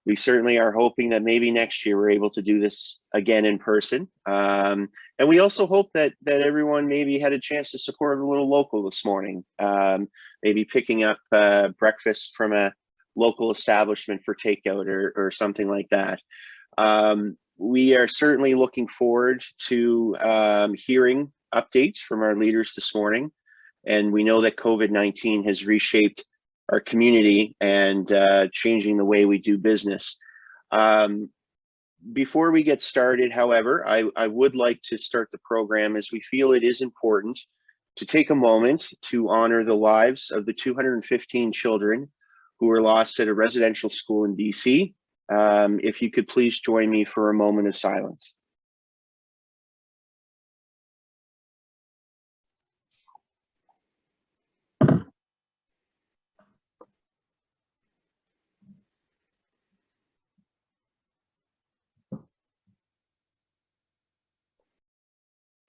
We certainly are hoping that maybe next year we're able to do this again in person. And we also hope that everyone maybe had a chance to support a little local this morning, maybe picking up breakfast from a local establishment for takeout or something like that. We are certainly looking forward to hearing updates from our leaders this morning. And we know that COVID-19 has reshaped our community and changing the way we do business. Before we get started, however, I would like to start the program as we feel it is important to take a moment to honor the lives of the 215 children who were lost at a residential school in BC. If you could please join me for a moment of silence.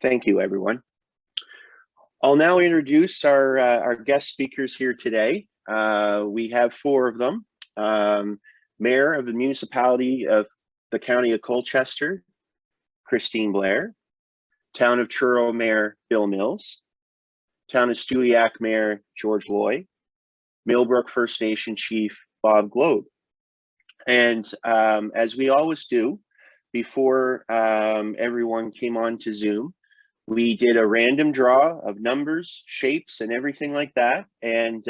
Thank you, everyone. I'll now introduce our guest speakers here today. We have four of them. Mayor of the Municipality of the County of Colchester, Christine Blair. Town of Truro Mayor Bill Mills. Town of Stewiacke Mayor George Lloy. Millbrook First Nation Chief Bob Gloade. And as we always do, before everyone came on to Zoom, we did a random draw of numbers, shapes, and everything like that. And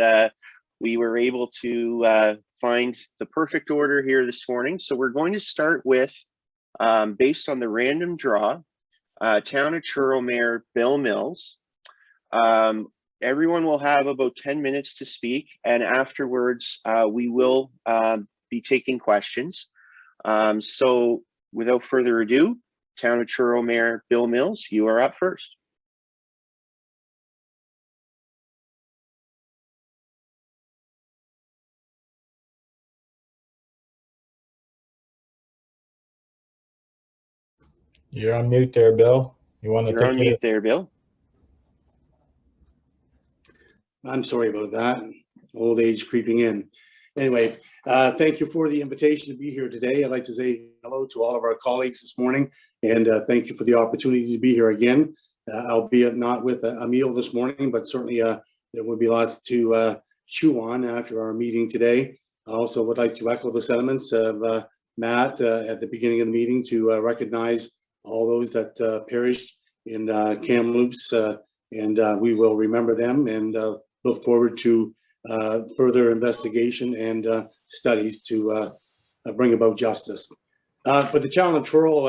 we were able to find the perfect order here this morning. So we're going to start with, based on the random draw, Town of Truro Mayor Bill Mills. Everyone will have about 10 minutes to speak, and afterwards we will be taking questions. So without further ado, Town of Truro Mayor Bill Mills, you are up first. You're on mute there, Bill. You want to You're on mute there, Bill. I'm sorry about that. Old age creeping in. Anyway, thank you for the invitation to be here today. I'd like to say hello to all of our colleagues this morning, and thank you for the opportunity to be here again, albeit not with a meal this morning, but certainly there will be lots to chew on after our meeting today. I also would like to echo the sentiments of Matt at the beginning of the meeting to recognize all those that perished in Kamloops, and we will remember them and look forward to further investigation and studies to bring about justice. For the town of Truro,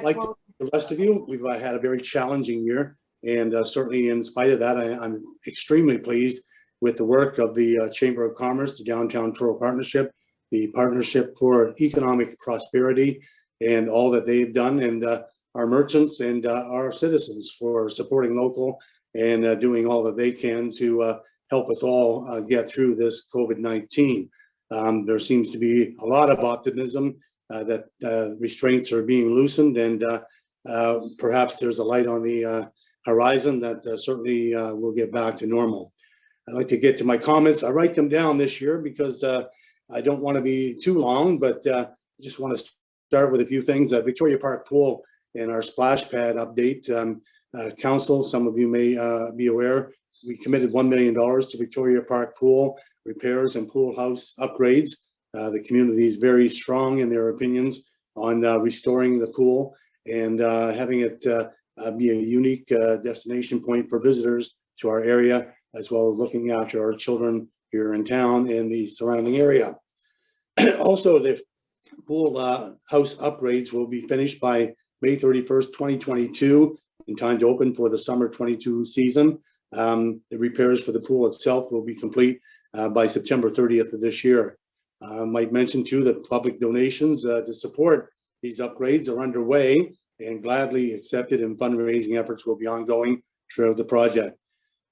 like the rest of you, we've had a very challenging year, and certainly in spite of that, I'm extremely pleased with the work of the Chamber of Commerce, the Downtown Truro Partnership, the Partnership for Economic Prosperity, and all that they've done, and our merchants and our citizens for supporting local and doing all that they can to help us all get through this COVID-19. There seems to be a lot of optimism that restraints are being loosened, and perhaps there's a light on the horizon that certainly will get back to normal. I'd like to get to my comments. I write them down this year because I don't want to be too long, but I just want to start with a few things. Victoria Park Pool and our splash pad update. Council, some of you may be aware, we committed $1 million to Victoria Park Pool repairs and pool house upgrades. The community is very strong in their opinions on restoring the pool and having it be a unique destination point for visitors to our area, as well as looking after our children here in town and the surrounding area. Also, the pool house upgrades will be finished by May 31st, 2022, in time to open for the summer 22 season. The repairs for the pool itself will be complete by September 30th of this year. I might mention too that public donations to support these upgrades are underway and gladly accepted, and fundraising efforts will be ongoing throughout the project.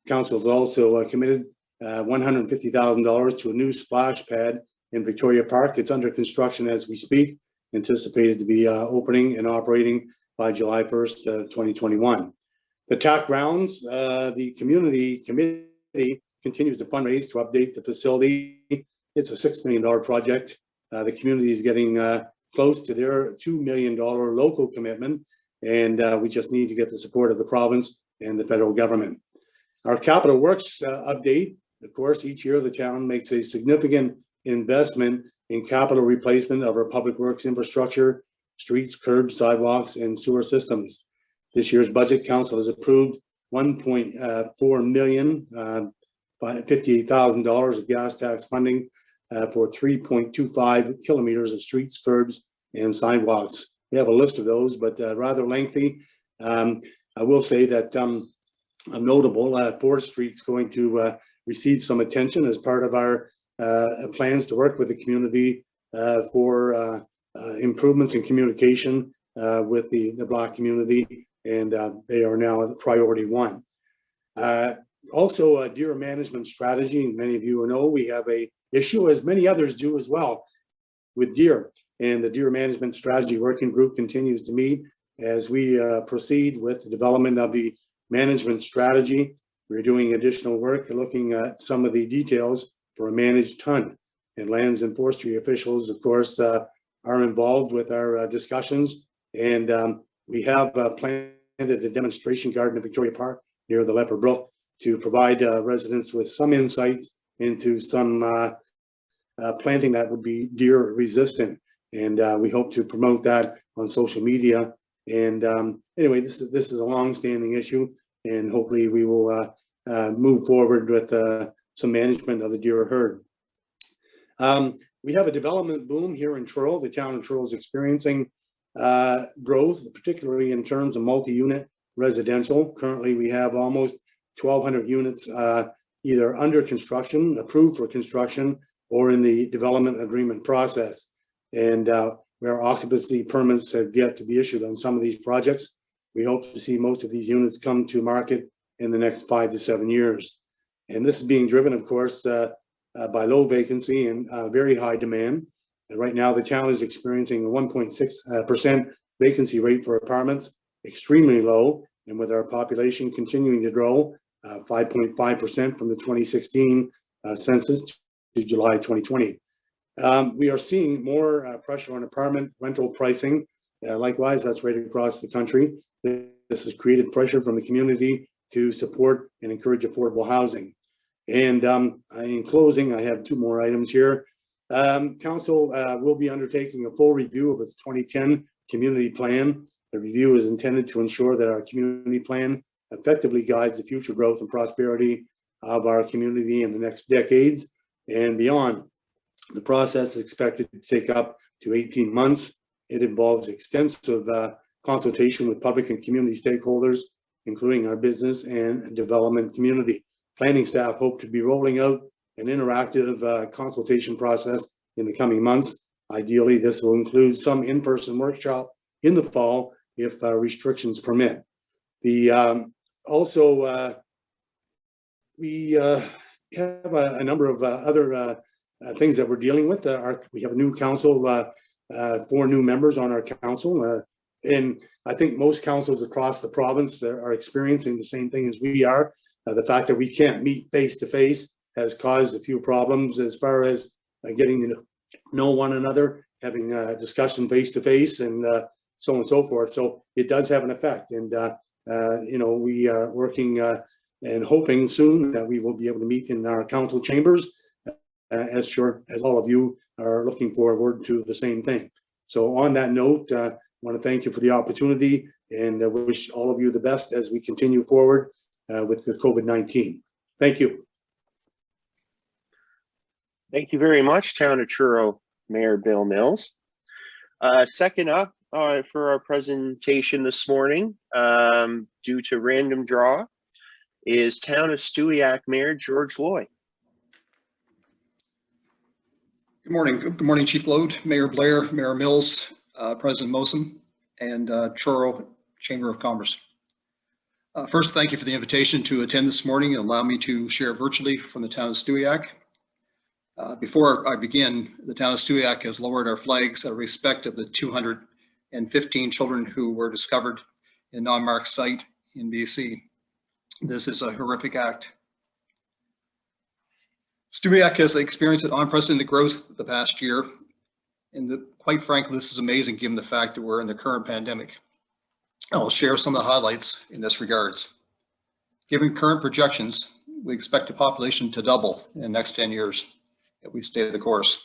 Council has also committed $150,000 to a new splash pad in Victoria Park. It's under construction as we speak, anticipated to be opening and operating by July 1st, 2021. The TAC grounds, the community committee continues to fundraise to update the facility. It's a $6 million project, the community is getting close to their $2 million local commitment, and we just need to get the support of the province and the federal government. Our capital works update, of course, each year the town makes a significant investment in capital replacement of our public works infrastructure, streets, curbs, sidewalks, and sewer systems. This year's budget, council has approved $1.4 million, $58,000 of gas tax funding for 3.25 kilometers of streets, curbs, and sidewalks. We have a list of those, but rather lengthy. I will say that a notable 4th Street's going to receive some attention as part of our plans to work with the community for improvements in communication with the Black community, and they are now priority 1. Also, a deer management strategy. Many of you know we have a issue, as many others do as well, with deer. And the deer management strategy working group continues to meet as we proceed with the development of the management strategy. We're doing additional work looking at some of the details for a managed ton. And lands and forestry officials, of course, are involved with our discussions. And we have planted a demonstration garden in Victoria Park near the Leper Brook to provide residents with some insights into some planting that would be deer resistant. And we hope to promote that on social media. And anyway, this is a long-standing issue, and hopefully we will move forward with some management of the deer herd. We have a development boom here in Truro. The town of Truro is experiencing growth, particularly in terms of multi-unit residential. Currently, we have almost 1,200 units either under construction, approved for construction, or in the development agreement process. And where occupancy permits have yet to be issued on some of these projects, we hope to see most of these units come to market in the next 5 to 7 years. And this is being driven, of course, by low vacancy and very high demand. And right now, the town is experiencing a 1.6% vacancy rate for apartments, extremely low. And with our population continuing to grow, 5.5% from the 2016 census to July 2020. We are seeing more pressure on apartment rental pricing. Likewise, that's right across the country. This has created pressure from the community to support and encourage affordable housing. And in closing, I have 2 more items here. Council will be undertaking a full review of its 2010 community plan. The review is intended to ensure that our community plan effectively guides the future growth and prosperity of our community in the next decades and beyond. The process is expected to take up to 18 months. It involves extensive consultation with public and community stakeholders, including our business and development community. Planning staff hope to be rolling out an interactive consultation process in the coming months. Ideally, this will include some in-person workshop in the fall if restrictions permit. Also, we have a number of other things that we're dealing with. We have a new council, 4 new members on our council. And I think most councils across the province are experiencing the same thing as we are. The fact that we can't meet face-to-face has caused a few problems as far as getting to know one another, having a discussion face-to-face, and so on and so forth. So it does have an effect. And, you know, we are working and hoping soon that we will be able to meet in our council chambers, as sure as all of you are looking forward to the same thing. So on that note, I want to thank you for the opportunity, and wish all of you the best as we continue forward with the COVID-19. Thank you. Thank you very much, Town of Truro Mayor Bill Mills. Second up for our presentation this morning, due to random draw, is Town of Stewiacke Mayor George Lloy. Good morning. Good morning, Chief Gloade, Mayor Blair, Mayor Mills, President Mosum, and Truro Chamber of Commerce. First, thank you for the invitation to attend this morning and allow me to share virtually from the town of Stewiacke. Before I begin, the town of Stewiacke has lowered our flags out of respect of the 215 children who were discovered in non-marked site in BC. This is a horrific act. Stewiacke has experienced an unprecedented growth the past year. And quite frankly, this is amazing given the fact that we're in the current pandemic. I'll share some of the highlights in this regards. Given current projections, we expect the population to double in the next 10 years if we stay the course.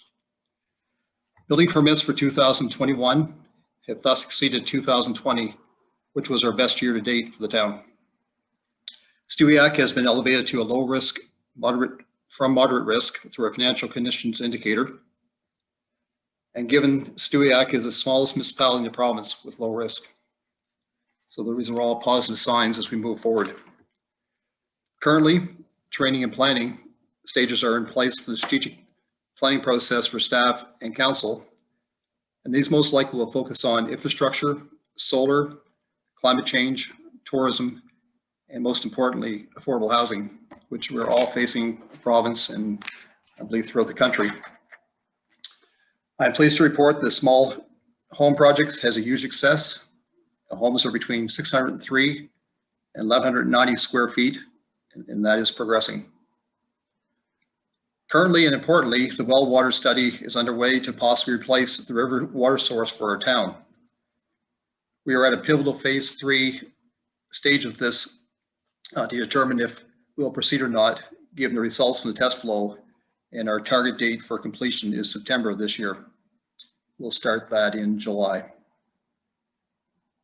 Building permits for 2021 have thus exceeded 2020, which was our best year to date for the town. Stewiacke has been elevated to a low risk, from moderate risk through a financial conditions indicator. And given Stewiacke is the smallest municipality in the province with low risk. So these are all positive signs as we move forward. Currently, training and planning stages are in place for the strategic planning process for staff and council. And these most likely will focus on infrastructure, solar, climate change, tourism, and most importantly, affordable housing, which we're all facing in the province and I believe throughout the country. I'm pleased to report that small home projects has a huge success. The homes are between 603 and 1,190 square feet, and that is progressing. Currently and importantly, the well water study is underway to possibly replace the river water source for our town. We are at a pivotal phase 3 stage of this to determine if we'll proceed or not, given the results from the test flow, and our target date for completion is September of this year. We'll start that in July.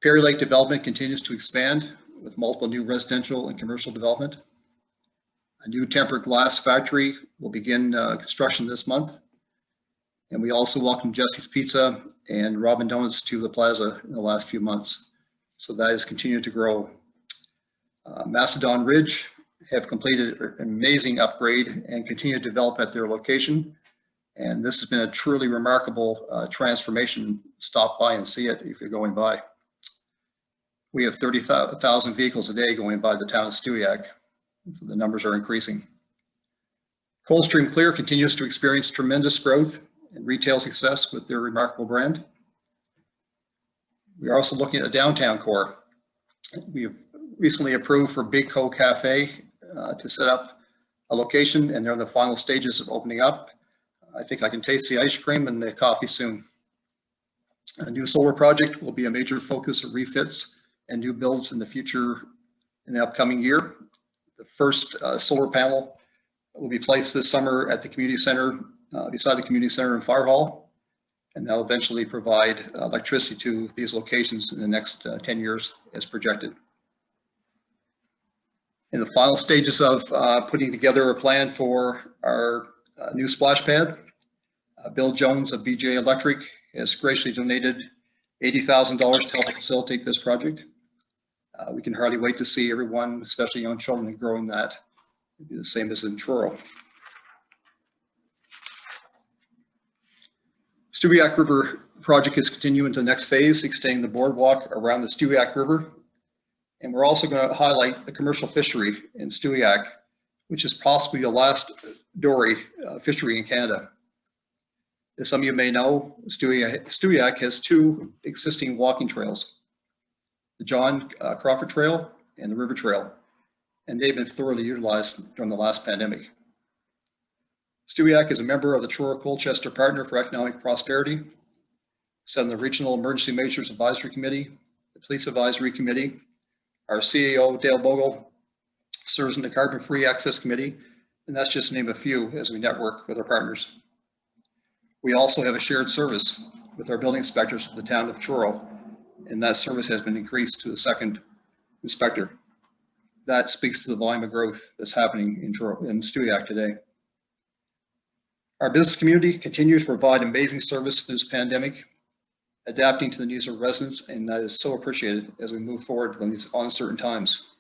Perry Lake development continues to expand with multiple new residential and commercial development. A new tempered glass factory will begin construction this month. And we also welcomed Jesse's Pizza and Robin Donuts to the plaza in the last few months. So that has continued to grow. Macedon Ridge have completed an amazing upgrade and continue to develop at their location. And this has been a truly remarkable transformation. Stop by and see it if you're going by. We have 30,000 vehicles a day going by the town of Stewiacke. So the numbers are increasing. Coldstream Clear continues to experience tremendous growth and retail success with their remarkable brand. We are also looking at a downtown core. We have recently approved for Big Co Cafe to set up a location, and they're in the final stages of opening up. I think I can taste the ice cream and the coffee soon. A new solar project will be a major focus of refits and new builds in the future in the upcoming year. The first solar panel will be placed this summer at the community center, beside the community center and fire hall, and they'll eventually provide electricity to these locations in the next 10 years as projected. In the final stages of putting together a plan for our new splash pad, Bill Jones of BJ Electric has graciously donated $80,000 to help facilitate this project. We can hardly wait to see everyone, especially young children, growing that. It'll be the same as in Truro. Steubiak River project is continuing to the next phase, extending the boardwalk around the Stewiacke River. And we're also going to highlight the commercial fishery in Stewiacke, which is possibly the last dory fishery in Canada. As some of you may know, Stewiacke has 2 existing walking trails, the John Crawford Trail and the River Trail, and they've been thoroughly utilized during the last pandemic. Stewiacke is a member of the Truro-Colchester Partner for Economic Prosperity, sits on the Regional Emergency Measures Advisory Committee, the Police Advisory Committee. Our CEO, Dale Bogle, serves in the Carbon Free Access Committee, and that's just to name a few as we network with our partners. We also have a shared service with our building inspectors of the town of Truro, and that service has been increased to the 2nd inspector. That speaks to the volume of growth that's happening in Stewiacke today. Our business community continues to provide amazing service through this pandemic, adapting to the needs of residents, and that is so appreciated as we move forward in these uncertain times.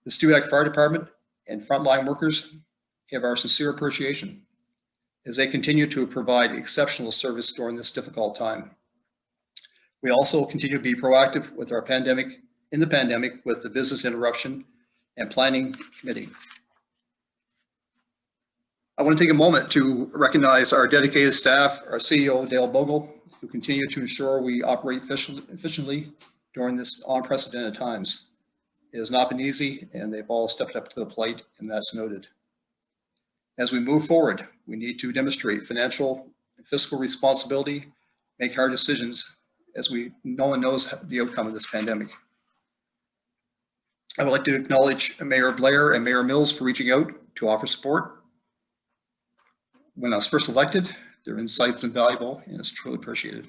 The Stewiacke Fire Department and frontline workers have our sincere appreciation as they continue to provide exceptional service during this difficult time. We also continue to be proactive with our pandemic with the Business Interruption and Planning Committee. I want to take a moment to recognize our dedicated staff, our CEO, Dale Bogle, who continue to ensure we operate efficiently during this unprecedented times. It has not been easy, and they've all stepped up to the plate, and that's noted. As we move forward, we need to demonstrate financial and fiscal responsibility, make hard decisions, as no one knows the outcome of this pandemic. I would like to acknowledge Mayor Blair and Mayor Mills for reaching out to offer support. When I was first elected, their insights are invaluable and it's truly appreciated.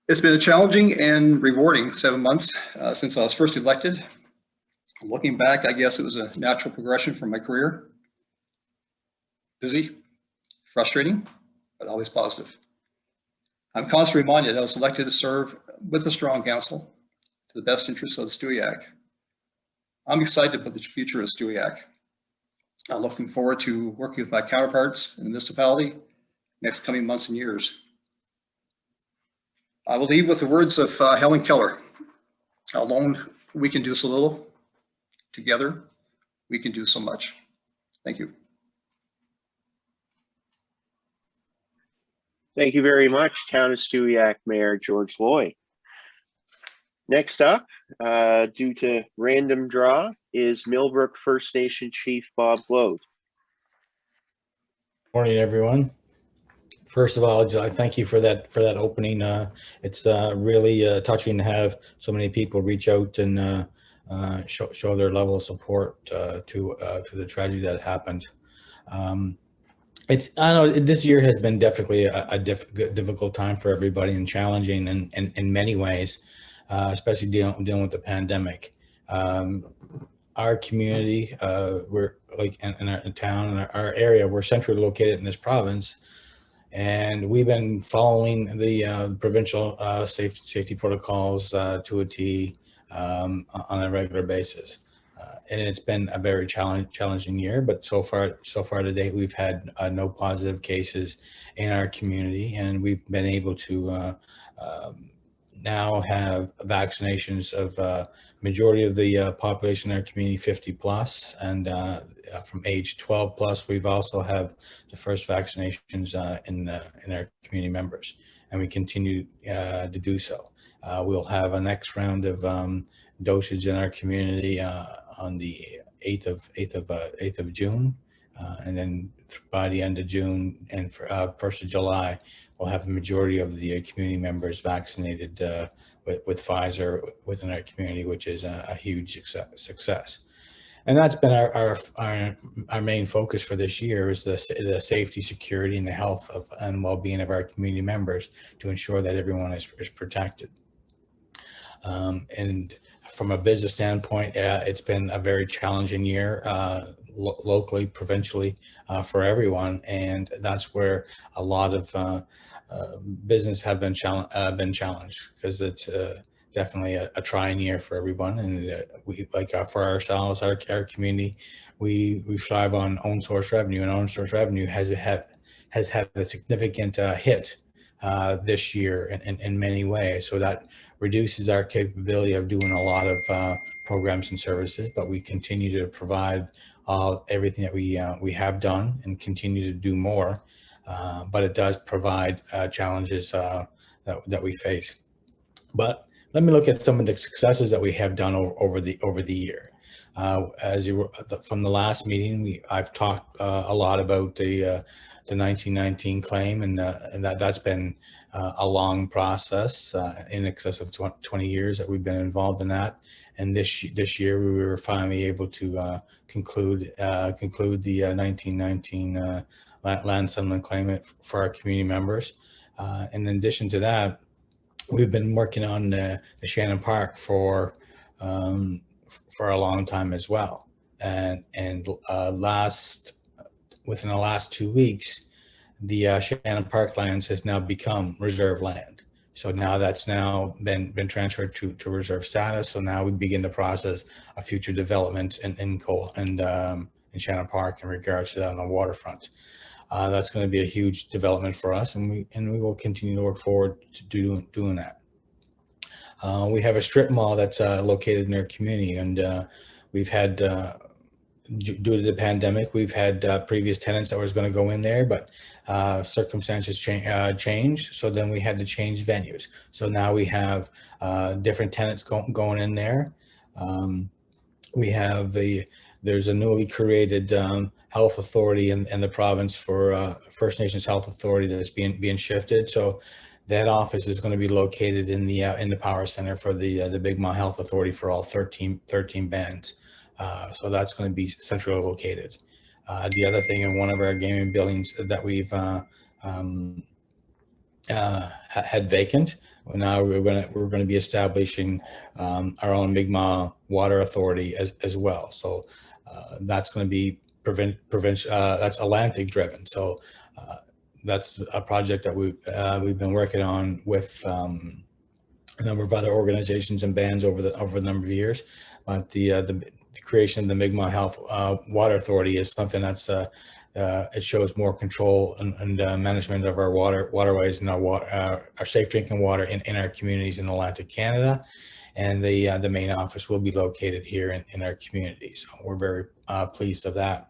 It's been a challenging and rewarding 7 months since I was first elected. Looking back, I guess it was a natural progression from my career. Busy, frustrating, but always positive. I'm constantly reminded I was elected to serve with a strong council to the best interests of Steubiak. I'm excited about the future of Stewiacke. I'm looking forward to working with my counterparts in the municipality next coming months and years. I will leave with the words of Helen Keller. Alone, we can do so little. Together, we can do so much. Thank you. Thank you very much, Town of Stewiacke Mayor George Lloy. Next up, due to random draw, is Millbrook First Nation Chief Bob Gloade. Morning, everyone. First of all, I thank you for that opening. It's really touching to have so many people reach out and show their level of support to the tragedy that happened. I know this year has been definitely a difficult time for everybody and challenging in many ways, especially dealing with the pandemic. Our community, we're like in our town, in our area, we're centrally located in this province, and we've been following the provincial safety protocols to a T on a regular basis. And it's been a very challenging year, but so far to date, we've had no positive cases in our community, and we've been able to now have vaccinations of majority of the population in our community 50 plus, and from age 12 plus, we've also have the first vaccinations in our community members, and we continue to do so. We'll have a next round of dosage in our community on the 8th of June, and then by the end of June and for 1st of July, we'll have the majority of the community members vaccinated with Pfizer within our community, which is a huge success. And that's been our main focus for this year, is the safety, security, and the health and well-being of our community members to ensure that everyone is protected. And from a business standpoint, it's been a very challenging year locally, provincially, for everyone, and that's where a lot of business have been challenged, because it's definitely a trying year for everyone. And we, like for ourselves, our community, we thrive on own source revenue, and own source revenue has had a significant hit this year in many ways. So that reduces our capability of doing a lot of programs and services, but we continue to provide everything that we have done and continue to do more. But it does provide challenges that we face. But let me look at some of the successes that we have done over the year. From the last meeting, I've talked a lot about the 1919 claim, and that's been a long process, in excess of 20 years that we've been involved in that. And this year we were finally able to conclude the 1919 land settlement claim for our community members. In addition to that, we've been working on the Shannon Park for a long time as well. And within the last 2 weeks, the Shannon Park lands has now become reserve land. So now that's now been transferred to reserve status. So now we begin the process of future development in Shannon Park in regards to that on the waterfront. That's going to be a huge development for us, and we will continue to work forward to doing that. We have a strip mall that's located in our community, and we've had, due to the pandemic, we've had previous tenants that was going to go in there, but circumstances changed. So then we had to change venues. So now we have different tenants going in there. We have there's a newly created health authority in the province for First Nations Health Authority that's being shifted. So that office is going to be located in the power center for the Mi'kmaq Health Authority for all 13 bands. So that's going to be centrally located. The other thing, in one of our gaming buildings that we've had vacant, now we're going to be establishing our own Mi'kmaq Water Authority as well. So that's going to be that's Atlantic driven. So that's a project that we've been working on with a number of other organizations and bands over a number of years. But the creation of the Mi'kmaq Health Water Authority is something that's it shows more control and management of our waterways and our safe drinking water in our communities in Atlantic Canada. And the main office will be located here in our community. So we're very pleased of that.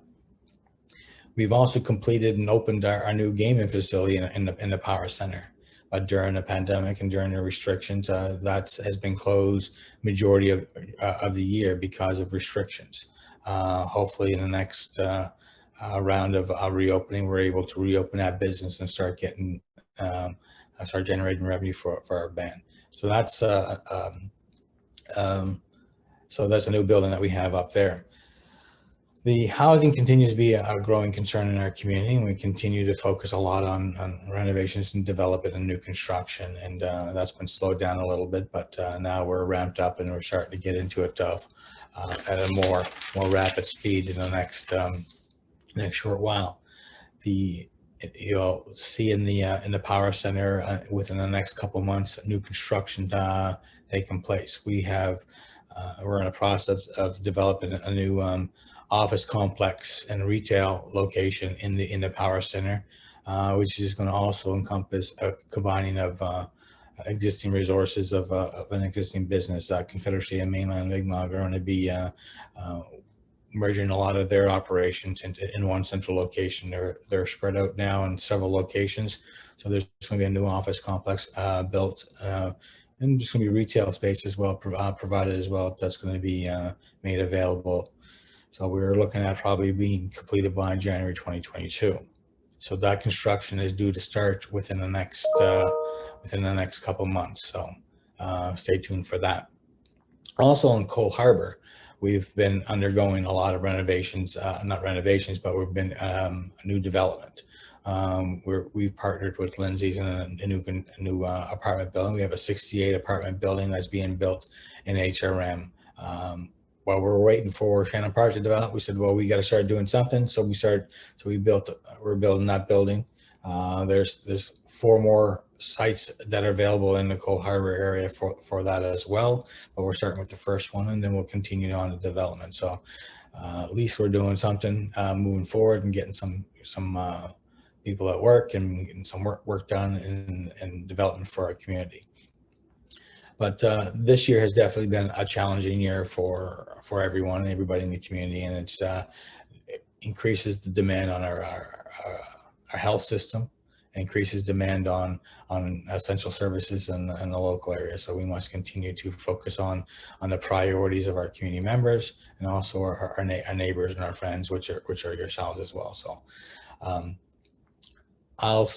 We've also completed and opened our new gaming facility in the power center. But during the pandemic and during the restrictions, that has been closed majority of the year because of restrictions. Hopefully in the next round of reopening, we're able to reopen that business and start getting start generating revenue for our band. So that's so that's a new building that we have up there. The housing continues to be a growing concern in our community, and we continue to focus a lot on renovations and development and new construction, and that's been slowed down a little bit, but now we're ramped up and we're starting to get into it at a more rapid speed in the next short while. You'll see in the power center within the next couple of months, new construction taking place. We're in a process of developing a new office complex and retail location in the power center, which is going to also encompass a combining of existing resources of an existing business. Confederacy and Mainland Mi'kmaq are going to be merging a lot of their operations in one central location. They're spread out now in several locations, so there's going to be a new office complex built, and there's going to be retail space as well provided as well. That's going to be made available. So we're looking at probably being completed by January 2022. So that construction is due to start within the next couple months. So stay tuned for that. Also in Cole Harbour, we've been undergoing a lot of renovations, not renovations, but we've been a new development. We've partnered with Lindsay's in a new apartment building. We have a 68 apartment building that's being built in HRM. While we're waiting for Shannon Park to develop, we said, well, we got to start doing something. So we're building that building. There's 4 more sites that are available in the Cole Harbour area for that as well. But we're starting with the first one, and then we'll continue on the development. So at least we're doing something moving forward and getting some people at work and getting some work done in development for our community. But this year has definitely been a challenging year for everybody in the community, and it increases the demand on our health system, increases demand on essential services in the local area. So we must continue to focus on the priorities of our community members and also our neighbors and our friends, which are yourselves as well. So I'll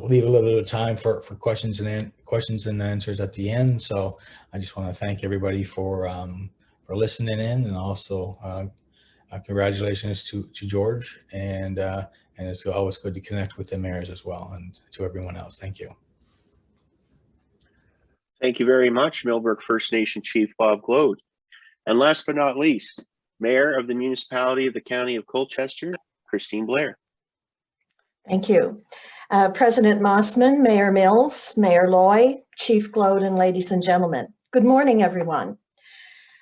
leave a little bit of time for questions and answers at the end. So I just want to thank everybody for listening in, and also congratulations to George, and it's always good to connect with the mayors as well, and to everyone else. Thank you. Thank you very much, Millbrook First Nation Chief Bob Gloade. And last but not least, Mayor of the Municipality of the County of Colchester, Christine Blair. Thank you. President Mossman, Mayor Mills, Mayor Lloy, Chief Gloade, and ladies and gentlemen. Good morning, everyone.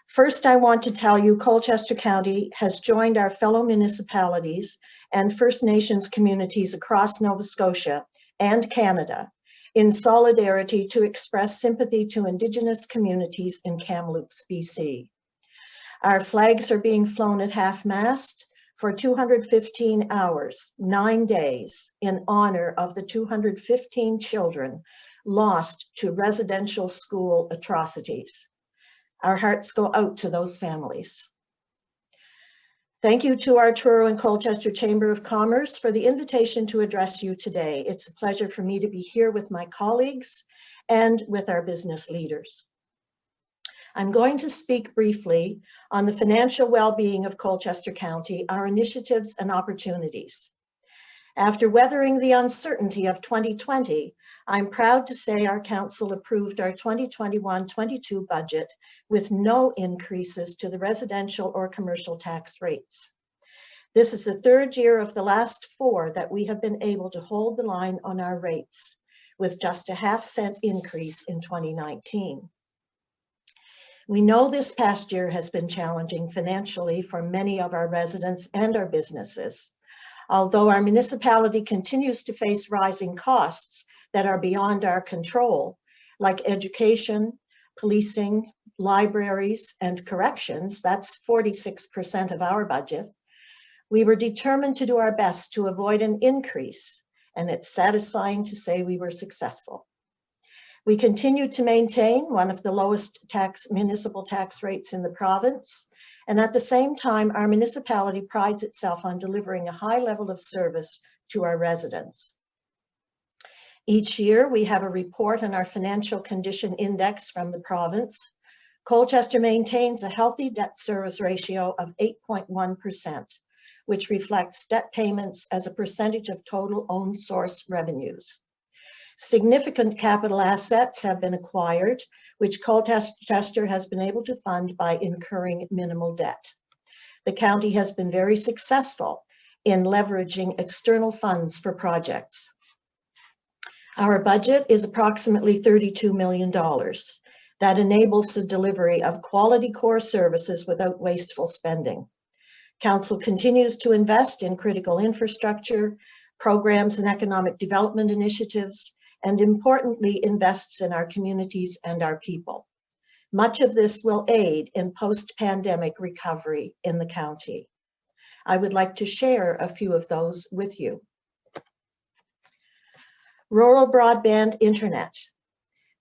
First, I want to tell you Colchester County has joined our fellow municipalities and First Nations communities across Nova Scotia and Canada in solidarity to express sympathy to Indigenous communities in Kamloops, BC. Our flags are being flown at half-mast for 215 hours, 9 days, in honor of the 215 children lost to residential school atrocities. Our hearts go out to those families. Thank you to our Truro and Colchester Chamber of Commerce for the invitation to address you today. It's a pleasure for me to be here with my colleagues and with our business leaders. I'm going to speak briefly on the financial well-being of Colchester County, our initiatives and opportunities. After weathering the uncertainty of 2020, I'm proud to say our council approved our 2021-22 budget with no increases to the residential or commercial tax rates. This is the third year of the last 4 that we have been able to hold the line on our rates, with just a half-cent increase in 2019. We know this past year has been challenging financially for many of our residents and our businesses. Although our municipality continues to face rising costs that are beyond our control, like education, policing, libraries, and corrections, that's 46% of our budget, we were determined to do our best to avoid an increase, and it's satisfying to say we were successful. We continue to maintain one of the lowest municipal tax rates in the province, and at the same time, our municipality prides itself on delivering a high level of service to our residents. Each year, we have a report on our financial condition index from the province. Colchester maintains a healthy debt service ratio of 8.1%, which reflects debt payments as a percentage of total own source revenues. Significant capital assets have been acquired, which Colchester has been able to fund by incurring minimal debt. The county has been very successful in leveraging external funds for projects. Our budget is approximately $32 million. That enables the delivery of quality core services without wasteful spending. Council continues to invest in critical infrastructure, programs and economic development initiatives, and importantly, invests in our communities and our people. Much of this will aid in post-pandemic recovery in the county. I would like to share a few of those with you. Rural broadband internet.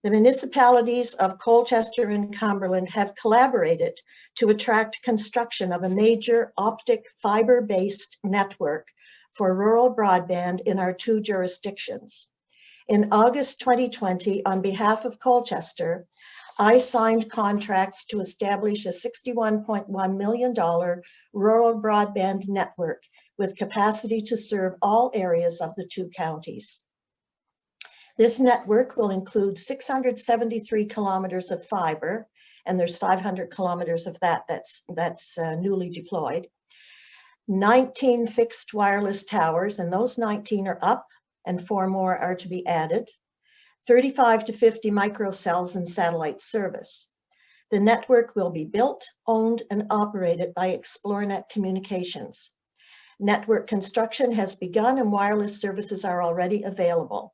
The municipalities of Colchester and Cumberland have collaborated to attract construction of a major optic fiber-based network for rural broadband in our 2 jurisdictions. In August 2020, on behalf of Colchester, I signed contracts to establish a $61.1 million rural broadband network with capacity to serve all areas of the 2 counties. This network will include 673 kilometers of fiber, and there's 500 kilometers of that's newly deployed, 19 fixed wireless towers, and those 19 are up, and 4 more are to be added, 35 to 50 microcells and satellite service. The network will be built, owned, and operated by Xplornet Communications. Network construction has begun and wireless services are already available.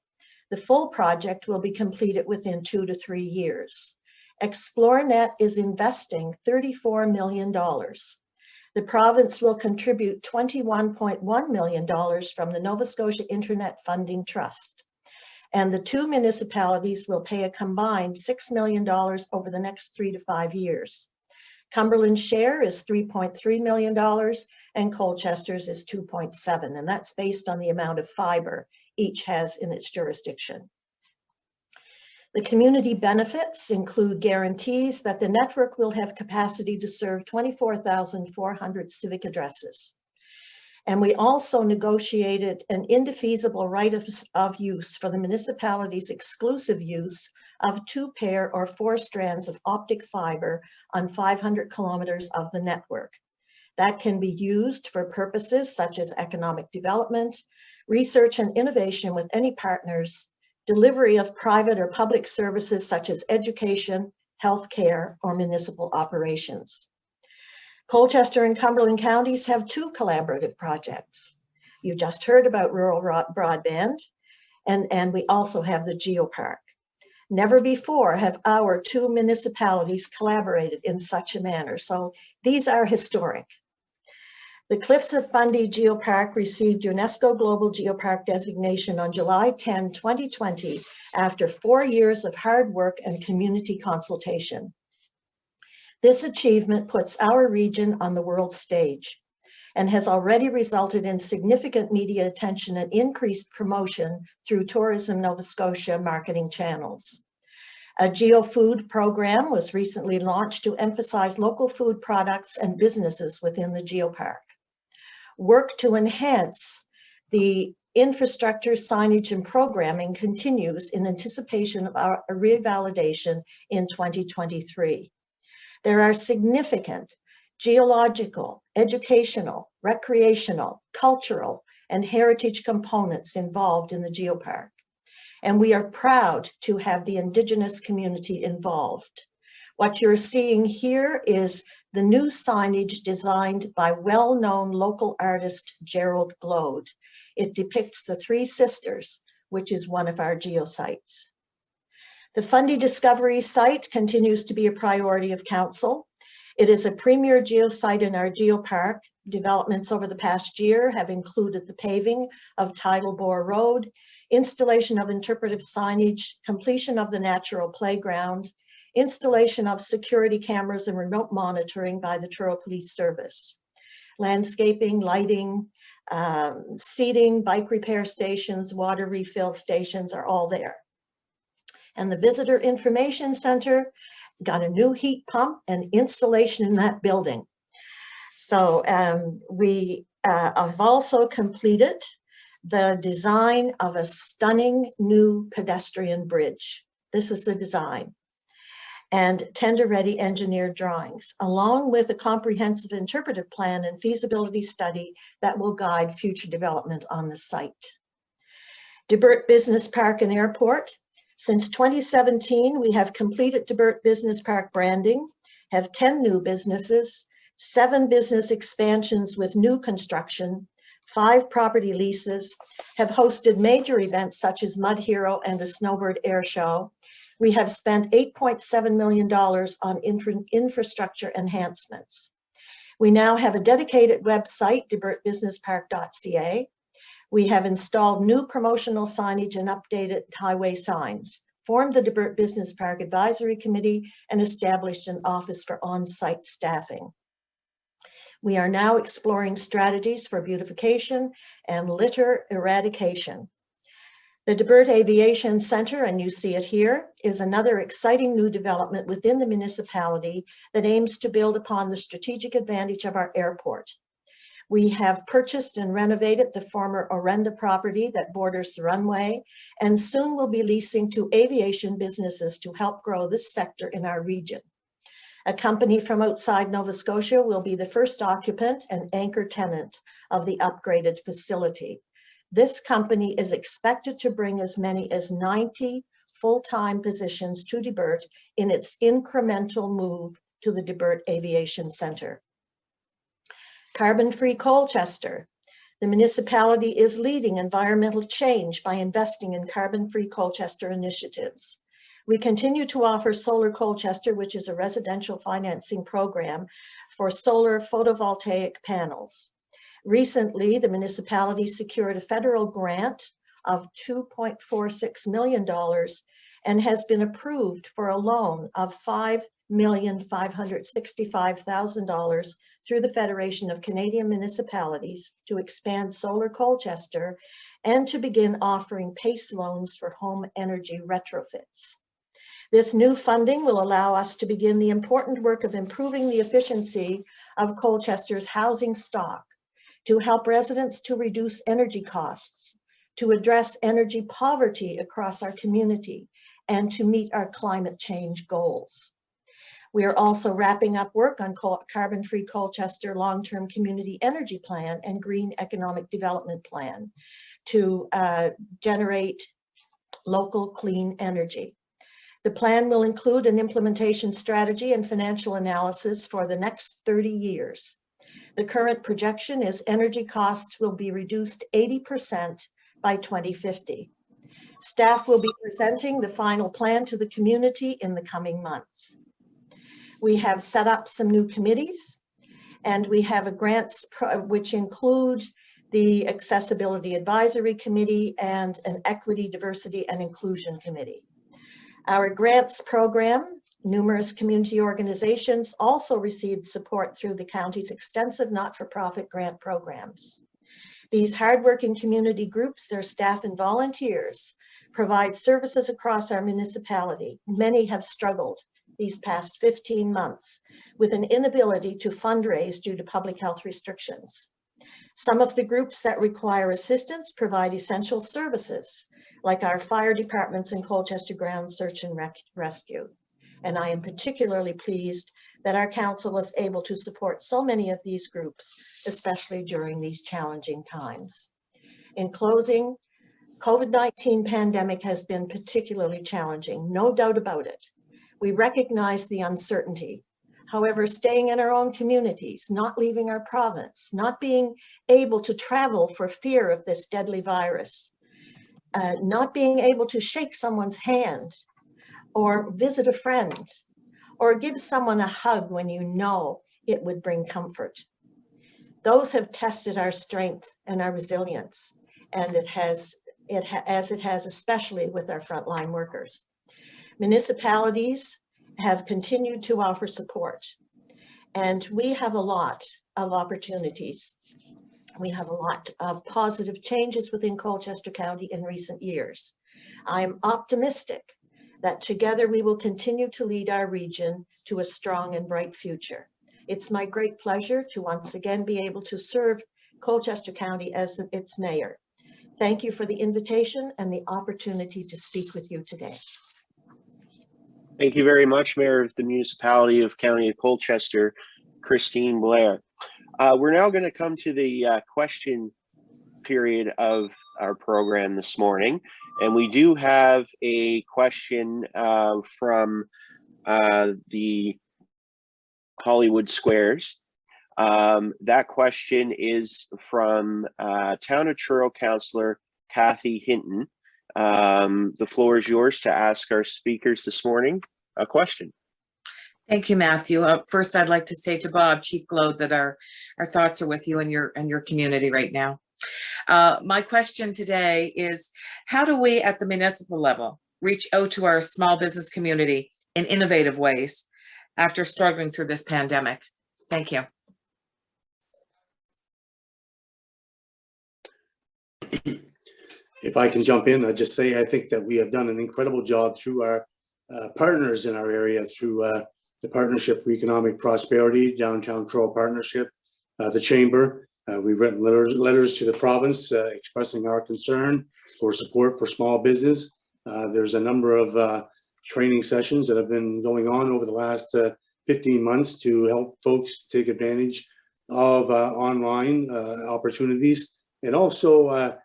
The full project will be completed within 2 to 3 years. Xplornet is investing $34 million. The province will contribute $21.1 million from the Nova Scotia Internet Funding Trust. And the 2 municipalities will pay a combined $6 million over the next 3 to 5 years. Cumberland's share is $3.3 million and Colchester's is 2.7, and that's based on the amount of fiber each has in its jurisdiction. The community benefits include guarantees that the network will have capacity to serve 24,400 civic addresses. And we also negotiated an indefeasible right of use for the municipality's exclusive use of 2 pair or 4 strands of optic fiber on 500 kilometers of the network. That can be used for purposes such as economic development, research and innovation with any partners, delivery of private or public services such as education, healthcare, or municipal operations. Colchester and Cumberland counties have 2 collaborative projects. You just heard about rural broadband, and we also have the geopark. Never before have our 2 municipalities collaborated in such a manner, so these are historic. The Cliffs of Fundy Geopark received UNESCO Global Geopark designation on July 10, 2020, after 4 years of hard work and community consultation. This achievement puts our region on the world stage. and has already resulted in significant media attention and increased promotion through Tourism Nova Scotia marketing channels. A geo-food program was recently launched to emphasize local food products and businesses within the geopark. Work to enhance the infrastructure, signage, and programming continues in anticipation of our revalidation in 2023. There are significant geological, educational, recreational, cultural, and heritage components involved in the geopark, and we are proud to have the Indigenous community involved. What you're seeing here is the new signage designed by well-known local artist Gerald Gloade. It depicts the Three Sisters, which is one of our geosites. The Fundy Discovery site continues to be a priority of Council. It is a premier geosite in our geopark. Developments over the past year have included the paving of Tidal Bore Road, installation of interpretive signage, completion of the natural playground, installation of security cameras and remote monitoring by the Truro Police Service. Landscaping, lighting, seating, bike repair stations, water refill stations are all there. And the Visitor Information Center got a new heat pump and installation in that building. So we have also completed the design of a stunning new pedestrian bridge. This is the design. And tender-ready engineered drawings, along with a comprehensive interpretive plan and feasibility study that will guide future development on the site. Debert Business Park and Airport. Since 2017, we have completed Debert Business Park branding, have 10 new businesses, 7 business expansions with new construction, 5 property leases, have hosted major events such as Mud Hero and a snowbird air show. We have spent $8.7 million on infrastructure enhancements. We now have a dedicated website, debertbusinesspark.ca. We have installed new promotional signage and updated highway signs, formed the Debert Business Park Advisory Committee, and established an office for on-site staffing. We are now exploring strategies for beautification and litter eradication. The Debert Aviation Center, and you see it here, is another exciting new development within the municipality that aims to build upon the strategic advantage of our airport. We have purchased and renovated the former Orenda property that borders the runway, and soon will be leasing to aviation businesses to help grow this sector in our region. A company from outside Nova Scotia will be the first occupant and anchor tenant of the upgraded facility. This company is expected to bring as many as 90 full-time positions to Debert in its incremental move to the Debert Aviation Center. Carbon-free Colchester. The municipality is leading environmental change by investing in carbon-free Colchester initiatives. We continue to offer Solar Colchester, which is a residential financing program for solar photovoltaic panels. Recently, the municipality secured a federal grant of $2.46 million and has been approved for a loan of $5,565,000 through the Federation of Canadian Municipalities to expand Solar Colchester and to begin offering PACE loans for home energy retrofits. This new funding will allow us to begin the important work of improving the efficiency of Colchester's housing stock, to help residents to reduce energy costs, to address energy poverty across our community, and to meet our climate change goals. We are also wrapping up work on Carbon-Free Colchester Long-Term Community Energy Plan and Green Economic Development Plan to generate local clean energy. The plan will include an implementation strategy and financial analysis for the next 30 years. The current projection is energy costs will be reduced 80% by 2050. Staff will be presenting the final plan to the community in the coming months. We have set up some new committees, and we have a grants which include the Accessibility Advisory Committee and an Equity, Diversity, and Inclusion Committee. Our grants program Numerous community organizations also received support through the county's extensive not-for-profit grant programs. These hardworking community groups, their staff and volunteers, provide services across our municipality. Many have struggled these past 15 months with an inability to fundraise due to public health restrictions. Some of the groups that require assistance provide essential services, like our fire departments and Colchester Ground Search and Rescue. And I am particularly pleased that our council was able to support so many of these groups, especially during these challenging times. In closing, COVID-19 pandemic has been particularly challenging, no doubt about it. We recognize the uncertainty. However, staying in our own communities, not leaving our province, not being able to travel for fear of this deadly virus, not being able to shake someone's hand or visit a friend or give someone a hug when you know it would bring comfort. Those have tested our strength and our resilience, and it has especially with our frontline workers. Municipalities have continued to offer support, and we have a lot of opportunities. We have a lot of positive changes within Colchester County in recent years. I am optimistic that together we will continue to lead our region to a strong and bright future. It's my great pleasure to once again be able to serve Colchester County as its mayor. Thank you for the invitation and the opportunity to speak with you today. Thank you very much, Mayor of the Municipality of County of Colchester, Christine Blair. We're now going to come to the question period of our program this morning. And we do have a question from the Hollywood Squares. That question is from Town of Truro Councillor Kathy Hinton. The floor is yours to ask our speakers this morning a question. Thank you, Matthew. First, I'd like to say to Bob, Chief Gloade, that our thoughts are with you and your community right now. My question today is, how do we at the municipal level reach out to our small business community in innovative ways after struggling through this pandemic? Thank you. If I can jump in, I'll just say I think that we have done an incredible job through our partners in our area, through the Partnership for Economic Prosperity, Downtown Truro Partnership, the Chamber. We've written letters to the province expressing our concern for support for small business. There's a number of training sessions that have been going on over the last 15 months to help folks take advantage of online opportunities, and also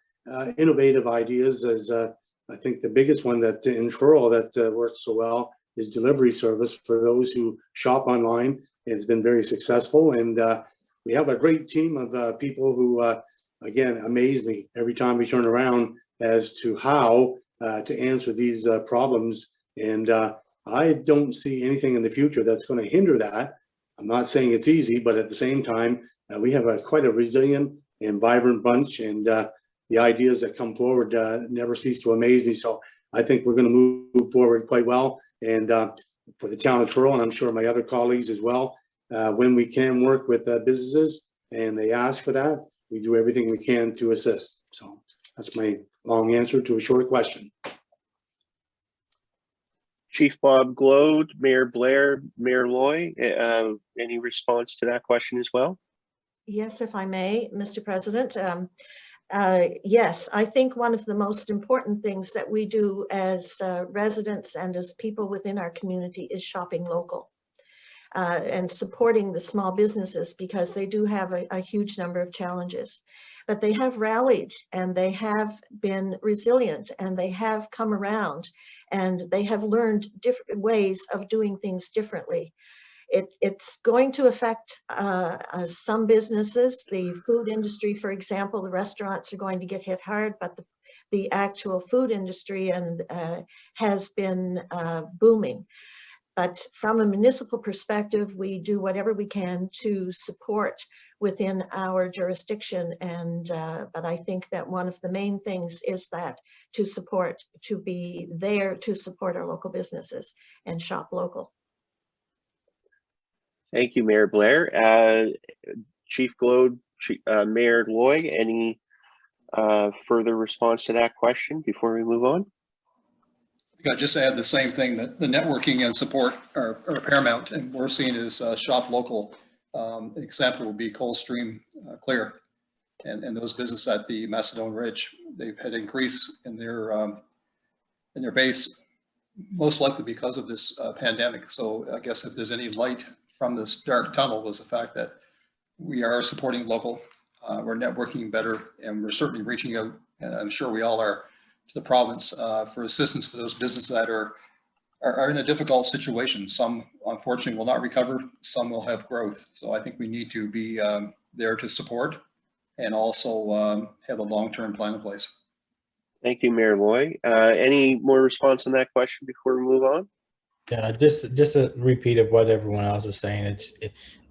innovative ideas. As I think the biggest one that in Truro that works so well is delivery service for those who shop online. It's been very successful, and we have a great team of people who, again, amaze me every time we turn around as to how to answer these problems. And I don't see anything in the future that's going to hinder that. I'm not saying it's easy, but at the same time, we have quite a resilient and vibrant bunch, and the ideas that come forward never cease to amaze me. So I think we're going to move forward quite well. And for the town of Truro, and I'm sure my other colleagues as well, when we can work with businesses and they ask for that, we do everything we can to assist. So that's my long answer to a short question. Chief Bob Gloade, Mayor Blair, Mayor Lloy, any response to that question as well? Yes, if I may, Mr. President. Yes, I think one of the most important things that we do as residents and as people within our community is shopping local and supporting the small businesses, because they do have a huge number of challenges. But they have rallied, and they have been resilient, and they have come around, and they have learned different ways of doing things differently. It's going to affect some businesses. The food industry, for example, the restaurants are going to get hit hard, but the actual food industry has been booming. But from a municipal perspective, we do whatever we can to support within our jurisdiction. And but I think that one of the main things is that to be there to support our local businesses and shop local. Thank you, Mayor Blair. Chief Gloade, Mayor Lloy, any further response to that question before we move on? I just add the same thing, that the networking and support are paramount, and we're seeing as shop local. An example would be Coldstream Clear and those businesses at the Macedon Ridge. They've had increase in their base, most likely because of this pandemic. So I guess if there's any light from this dark tunnel, was the fact that we are supporting local, we're networking better, and we're certainly reaching out, and I'm sure we all are, to the province for assistance for those businesses that are in a difficult situation. Some unfortunately will not recover, some will have growth. So I think we need to be there to support and also have a long-term plan in place. Thank you, Mayor Lloy. Any more response on that question before we move on? Just a repeat of what everyone else is saying.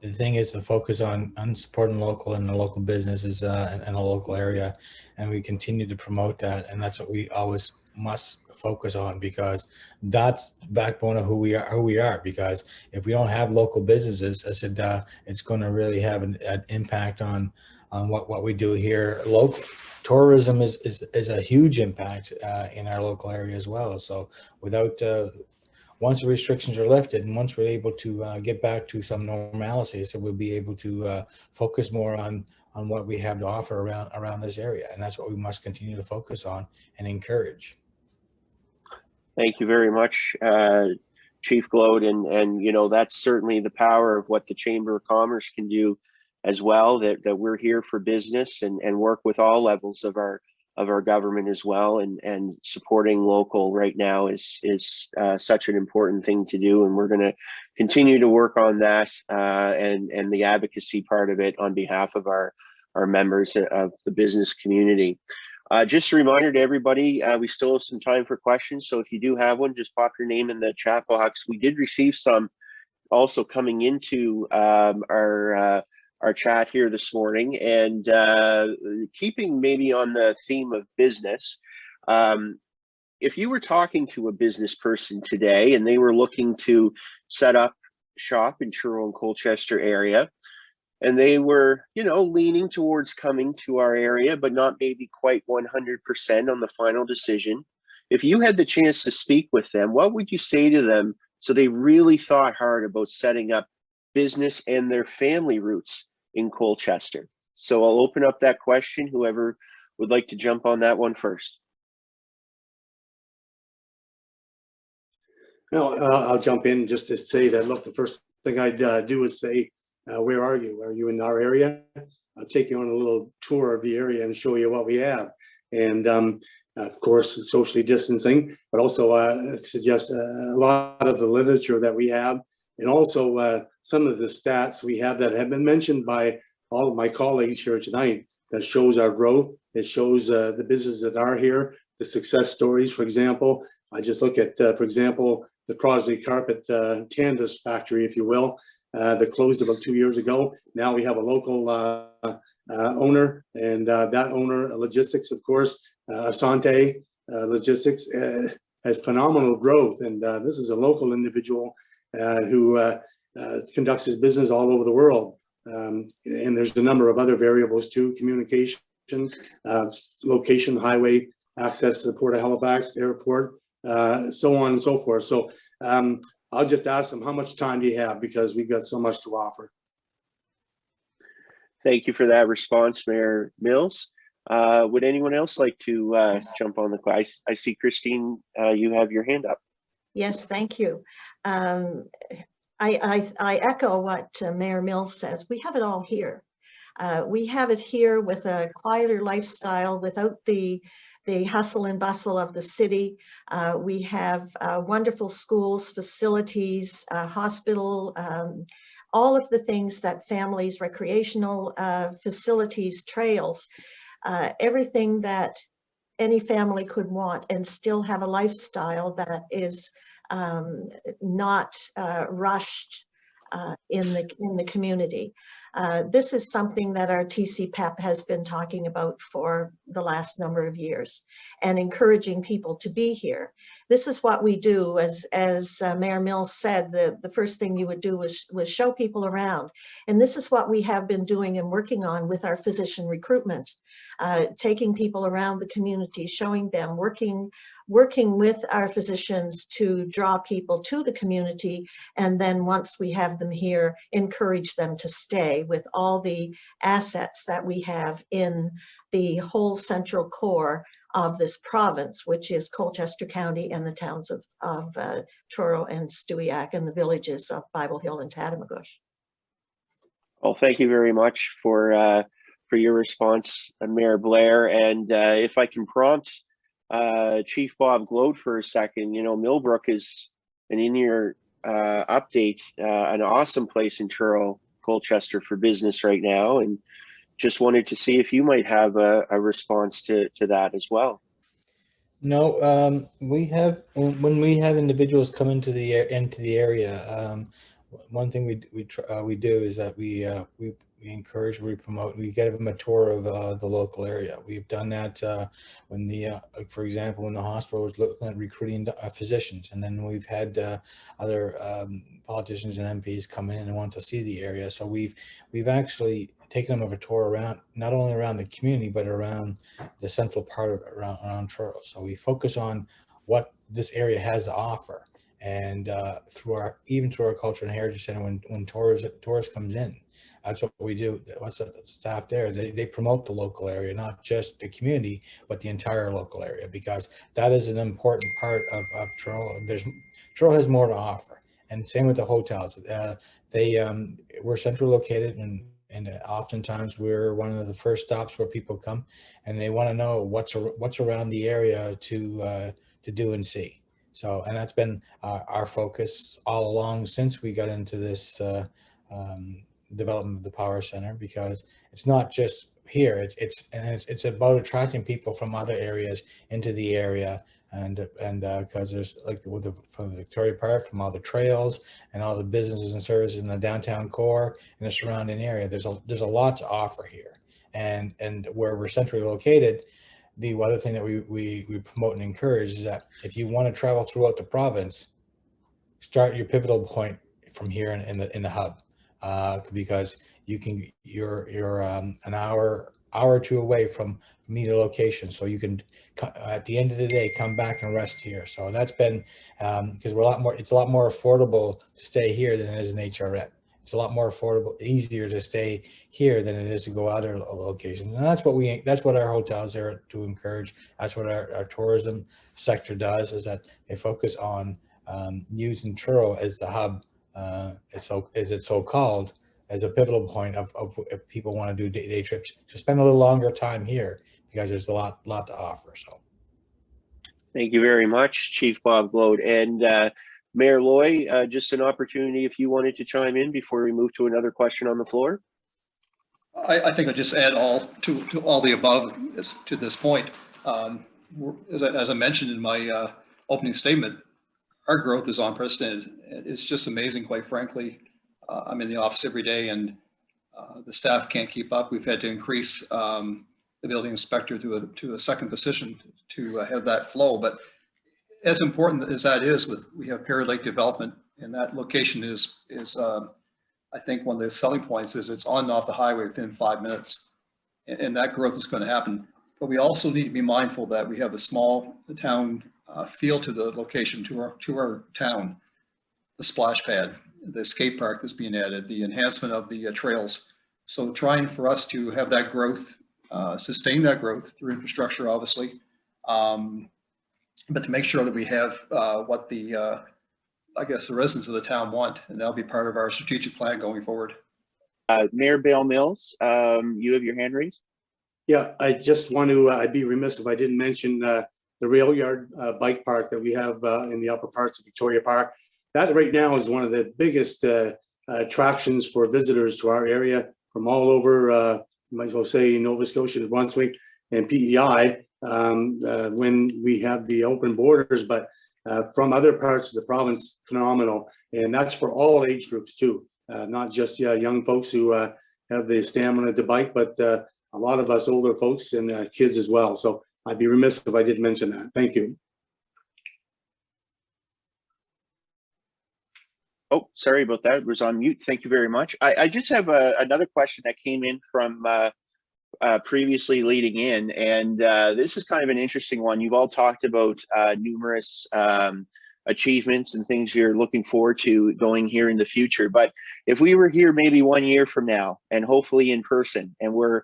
The thing is to focus on supporting local and the local businesses in a local area, and we continue to promote that, and that's what we always must focus on, because that's the backbone of who we are. Because if we don't have local businesses, I said it's going to really have an impact on what we do here locally. Tourism is a huge impact in our local area as well. So without once the restrictions are lifted and once we're able to get back to some normalcy, so we'll be able to focus more on what we have to offer around this area, and that's what we must continue to focus on and encourage. Thank you very much, Chief Gloade, and you know, that's certainly the power of what the Chamber of Commerce can do as well. That we're here for business and work with all levels of our government as well, and supporting local right now is such an important thing to do, and we're going to continue to work on that and the advocacy part of it on behalf of our members of the business community. Just a reminder to everybody, we still have some time for questions, so if you do have one, just pop your name in the chat box. We did receive some also coming into our chat here this morning, and keeping maybe on the theme of business, if you were talking to a business person today and they were looking to set up shop in Truro-Colchester area, and they were, you know, leaning towards coming to our area, but not maybe quite 100% on the final decision, if you had the chance to speak with them, what would you say to them so they really thought hard about setting up business and their family roots in Colchester? So I'll open up that question. Whoever would like to jump on that one first. No, I'll jump in just to say that, look, the first thing I'd do is say, where are you? Are you in our area? I'll take you on a little tour of the area and show you what we have. And of course, socially distancing, but also suggest a lot of the literature that we have, and also some of the stats we have that have been mentioned by all of my colleagues here tonight, that shows our growth. It shows the businesses that are here, the success stories. For example, I just look at, for example, the Crosley Carpet Tandis factory, if you will, that closed about 2 years ago. Now we have a local owner, and that owner, logistics, of course, Asante Logistics, has phenomenal growth. And this is a local individual who conducts his business all over the world. And there's a number of other variables too: communication, location, highway access to the Port of Halifax Airport, so on and so forth. So I'll just ask them, how much time do you have? Because we've got so much to offer. Thank you for that response, Mayor Mills. Would anyone else like to jump on the call? I see Christine, you have your hand up. Yes, thank you. I echo what Mayor Mills says. We have it all here. We have it here with a quieter lifestyle without the hustle and bustle of the city. We have wonderful schools, facilities, hospital, all of the things that families, recreational facilities, trails, everything that any family could want, and still have a lifestyle that is not rushed in the community. This is something that our TCPEP has been talking about for the last number of years and encouraging people to be here. This is what we do. As Mayor Mills said, the first thing you would do was show people around. And this is what we have been doing and working on with our physician recruitment, taking people around the community, showing them, working with our physicians to draw people to the community. And then once we have them here, encourage them to stay with all the assets that we have in the whole central core of this province, which is Colchester County and the towns of Truro and Stewiacke and the villages of Bible Hill and Tatamagouche. Well, thank you very much for your response, Mayor Blair. And if I can prompt Chief Bob Gloade for a second, you know, Millbrook is, and in your update, an awesome place in Truro-Colchester for business right now, and just wanted to see if you might have a response to that as well. No, we have, when we have individuals come into the area, one thing we do is that we encourage, we promote, we get them a tour of the local area. We've done that when for example, when the hospital was looking at recruiting physicians, and then we've had other politicians and MPs come in and want to see the area. So we've actually taken them of a tour around, not only around the community, but around the central part of around Truro. So we focus on what this area has to offer. And even through our Culture and Heritage Center, when tourists comes in, that's what we do. What's the staff there? They promote the local area, not just the community, but the entire local area, because that is an important part of Truro. Truro has more to offer, and same with the hotels. We're centrally located, and oftentimes we're one of the first stops where people come, and they want to know what's around the area to do and see. So, and that's been our focus all along since we got into this development of the Power Center, because it's not just here. It's about attracting people from other areas into the area, and because there's like from Victoria Park, from all the trails and all the businesses and services in the downtown core and the surrounding area. There's a lot to offer here, and where we're centrally located. The other thing that we promote and encourage is that if you want to travel throughout the province, start your pivotal point from here in the hub, because you're an hour or two away from either location, so you can at the end of the day come back and rest here. So that's been because it's a lot more affordable to stay here than it is in HRN. It's a lot more affordable, easier to stay here than it is to go other locations. And that's what our hotels are to encourage. That's what our tourism sector does, is that they focus on using Truro as the hub, as it's so called, as a pivotal point of if people want to do day trips, to spend a little longer time here, because there's a lot to offer. So Thank you very much, Chief Bob Gloade. And Mayor Lloy, just an opportunity if you wanted to chime in before we move to another question on the floor. I think I'll just add to all the above to this point. As I mentioned in my opening statement, our growth is unprecedented. It's just amazing, quite frankly. I'm in the office every day, and the staff can't keep up. We've had to increase the building inspector to a second position to have that flow. But as important as that is, we have Perry Lake development, and that location is I think one of the selling points is it's on and off the highway within 5 minutes, and that growth is going to happen. But we also need to be mindful that we have a small town feel to the location, to our town. The splash pad, the skate park that's being added, the enhancement of the trails. So trying for us to have that growth, sustain that growth through infrastructure, obviously, but to make sure that we have what I guess the residents of the town want, and that'll be part of our strategic plan going forward. Mayor Bale Mills, you have your hand raised. Yeah, I just want to, I'd be remiss if I didn't mention the rail yard bike park that we have in the upper parts of Victoria Park. That right now is one of the biggest attractions for visitors to our area from all over, might as well say Nova Scotia, Brunswick, and PEI when we have the open borders, but from other parts of the province, phenomenal. And that's for all age groups too. not just young folks who have the stamina to bike, but a lot of us older folks and kids as well. So I'd be remiss if I didn't mention that. Thank you. Oh, sorry about that. It was on mute. Thank you very much. I just have another question that came in from previously leading in, and this is kind of an interesting one. You've all talked about numerous achievements and things you're looking forward to going here in the future. But if we were here maybe 1 year from now, and hopefully in person, and we're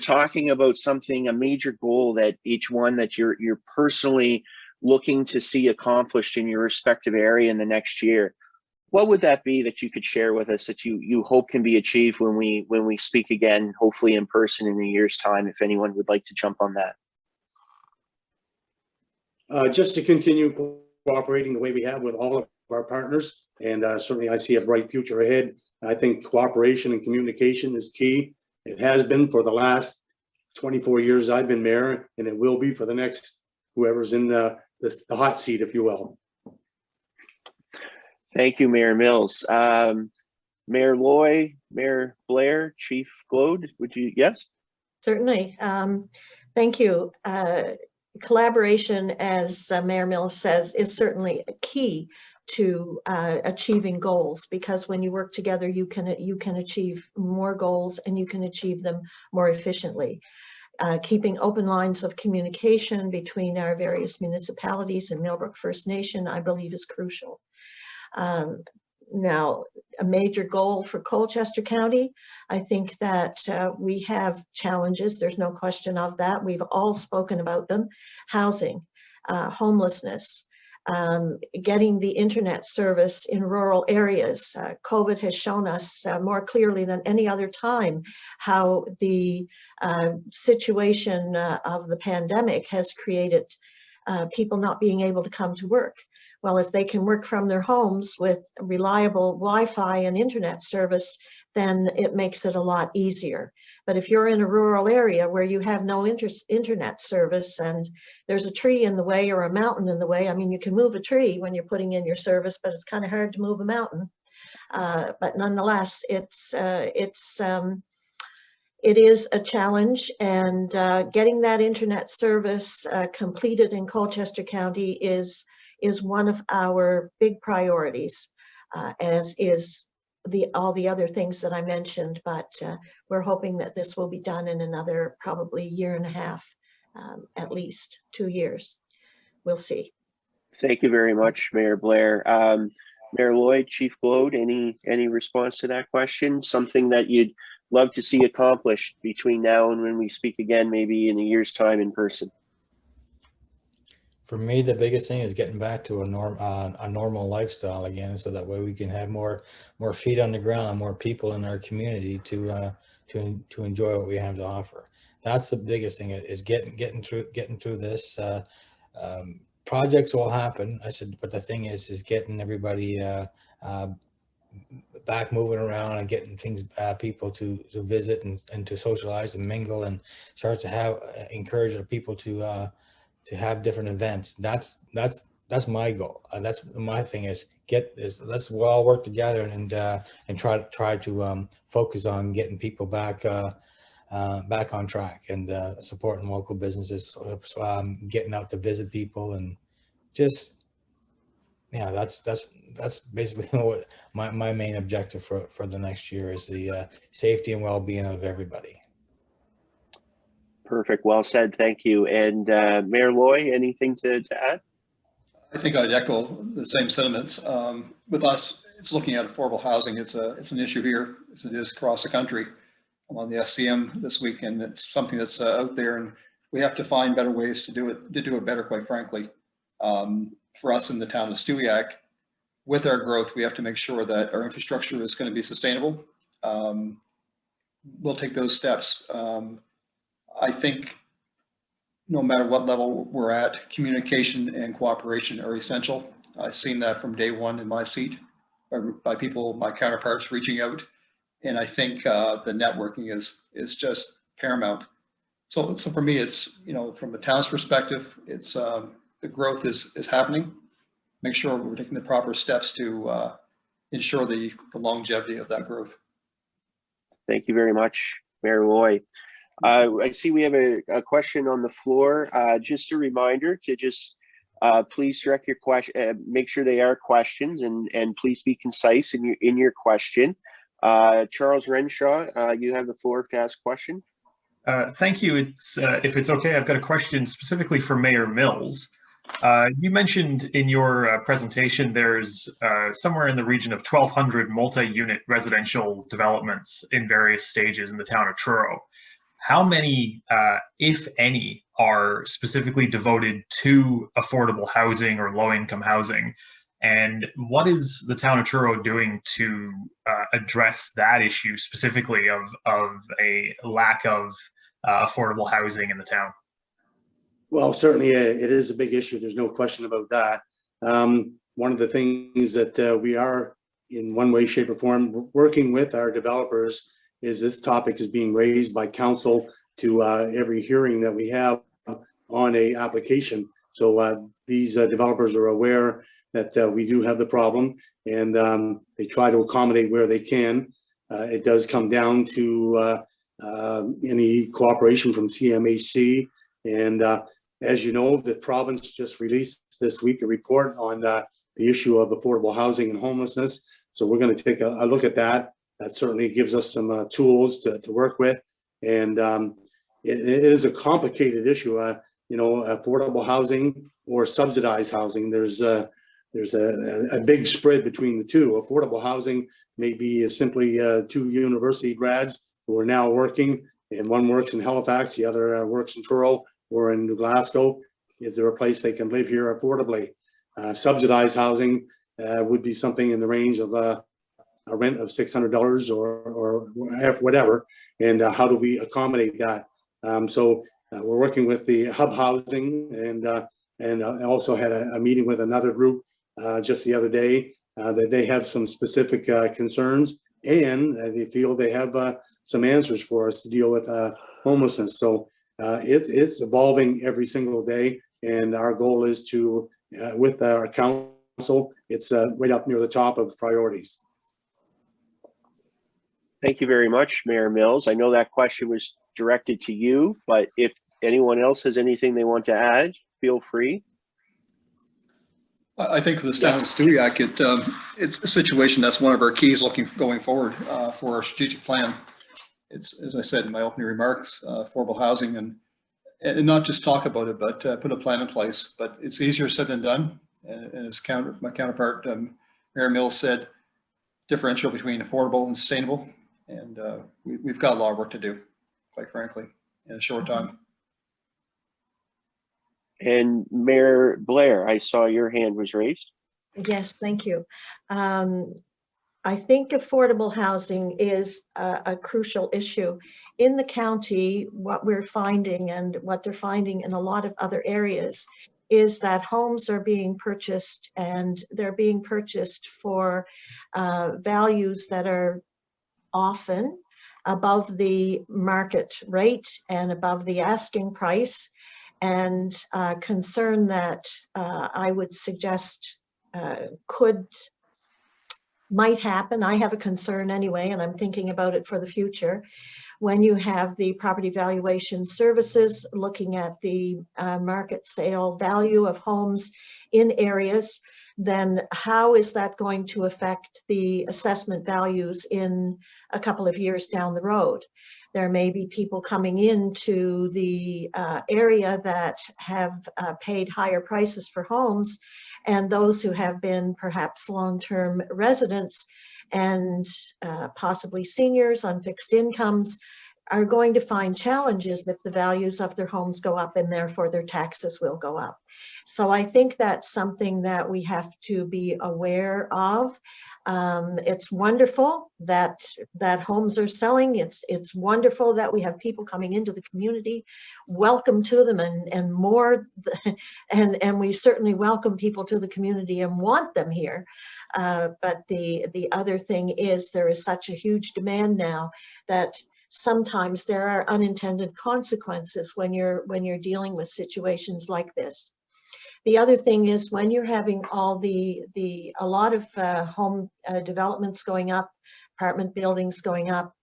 talking about something, a major goal that each one that you're personally looking to see accomplished in your respective area in the next year, what would that be that you could share with us that you hope can be achieved when we speak again, hopefully in person in a year's time, if anyone would like to jump on that? Just to continue cooperating the way we have with all of our partners, and certainly I see a bright future ahead. I think cooperation and communication is key. It has been for the last 24 years I've been mayor, and it will be for the next whoever's in the hot seat, if you will. Thank you, Mayor Mills. Mayor Lloy, Mayor Blair, Chief Gloade, would you? Yes. Certainly. Thank you. Collaboration, as Mayor Mills says, is certainly a key to achieving goals, because when you work together, you can achieve more goals and you can achieve them more efficiently. Keeping open lines of communication between our various municipalities and Millbrook First Nation, I believe, is crucial. Now, a major goal for Colchester County, I think that we have challenges. There's no question of that. We've all spoken about them. Housing, homelessness, getting the internet service in rural areas. COVID has shown us more clearly than any other time how the situation of the pandemic has created people not being able to come to work. Well, if they can work from their homes with reliable Wi-Fi and internet service, then it makes it a lot easier. But if you're in a rural area where you have no internet service and there's a tree in the way or a mountain in the way, I mean, you can move a tree when you're putting in your service, but it's kind of hard to move a mountain. But nonetheless, it is a challenge, and getting that internet service completed in Colchester County is one of our big priorities, as is all the other things that I mentioned, but we're hoping that this will be done in another probably year and a half, at least 2 years. We'll see. Thank you very much, Mayor Blair. Mayor Lloyd, Chief Gloade, any response to that question? Something that you'd love to see accomplished between now and when we speak again, maybe in a year's time in person? For me, the biggest thing is getting back to a normal lifestyle again, so that way we can have more feet on the ground and more people in our community to enjoy what we have to offer. That's the biggest thing, is getting through this. Projects will happen, I said, but the thing is getting everybody back moving around and getting things, people to visit and to socialize and mingle and start to encourage the people to have different events. That's my goal. That's my thing, let's all work together and try to focus on getting people back on track and supporting local businesses, getting out to visit people, and just, yeah, that's basically what my main objective for the next year is, the safety and well-being of everybody. Perfect. Well said. Thank you. And Mayor Lloy, anything to add? I think I'd echo the same sentiments. With us, it's looking at affordable housing. It's an issue here, as it is across the country. I'm on the FCM this week, and it's something that's out there, and we have to find better ways to do it better, quite frankly. For us in the town of Stewiacke, with our growth, we have to make sure that our infrastructure is going to be sustainable. We'll take those steps. I think no matter what level we're at, communication and cooperation are essential. I've seen that from day one in my seat by people, my counterparts reaching out. And I think the networking is just paramount. So for me, it's, from a town's perspective, it's the growth is happening. Make sure we're taking the proper steps to ensure the longevity of that growth. Thank you very much, Mayor Lloy. I see we have a question on the floor. Just a reminder to just please direct your question, make sure they are questions, and please be concise in your question. Charles Renshaw, you have the floor to ask a question. Thank you. If it's okay, I've got a question specifically for Mayor Mills. You mentioned in your presentation there's somewhere in the region of 1,200 multi-unit residential developments in various stages in the town of Truro. How many, if any, are specifically devoted to affordable housing or low-income housing? And what is the town of Truro doing to address that issue specifically of a lack of affordable housing in the town? Well, certainly it is a big issue. There's no question about that. One of the things that we are in one way, shape or form working with our developers is this topic is being raised by council to every hearing that we have on a application. So these developers are aware that we do have the problem, and they try to accommodate where they can. It does come down to any cooperation from CMHC. And as you know, the province just released this week a report on the issue of affordable housing and homelessness. So we're going to take a look at that. That certainly gives us some tools to work with. And it is a complicated issue. You know, affordable housing or subsidized housing, there's a big spread between the two. Affordable housing may be simply 2 university grads who are now working, and one works in Halifax, the other works in Truro or in Glasgow. Is there a place they can live here affordably? Subsidized housing would be something in the range of a rent of $600 or whatever. And how do we accommodate that? So we're working with the hub housing, and I also had a meeting with another group just the other day that they have some specific concerns, and they feel they have some answers for us to deal with homelessness. So it's evolving every single day, and our goal is to, with our council, it's right up near the top of priorities. Thank you very much, Mayor Mills. I know that question was directed to you, but if anyone else has anything they want to add, feel free. I think for the town of Stewiacke, it's a situation that's one of our keys going forward for our strategic plan. It's, as I said in my opening remarks, affordable housing, and not just talk about it, but put a plan in place. But it's easier said than done. And as my counterpart, Mayor Mills, said, differential between affordable and sustainable. And we've got a lot of work to do, quite frankly, in a short time. And Mayor Blair, I saw your hand was raised. Yes, thank you. I think affordable housing is a crucial issue in the county. What we're finding, and what they're finding in a lot of other areas, is that homes are being purchased, and they're being purchased for values that are often above the market rate and above the asking price, and concern that I would suggest might happen. I have a concern anyway, and I'm thinking about it for the future. When you have the property valuation services looking at the market sale value of homes in areas, then how is that going to affect the assessment values in a couple of years down the road? There may be people coming into the area that have paid higher prices for homes, and those who have been perhaps long-term residents and possibly seniors on fixed incomes are going to find challenges if the values of their homes go up, and therefore their taxes will go up. So I think that's something that we have to be aware of. It's wonderful that homes are selling. It's wonderful that we have people coming into the community. Welcome to them, and more, and we certainly welcome people to the community and want them here. But the other thing is, there is such a huge demand now that sometimes there are unintended consequences when you're dealing with situations like this. The other thing is when you're having all a lot of home developments going up, apartment buildings going up,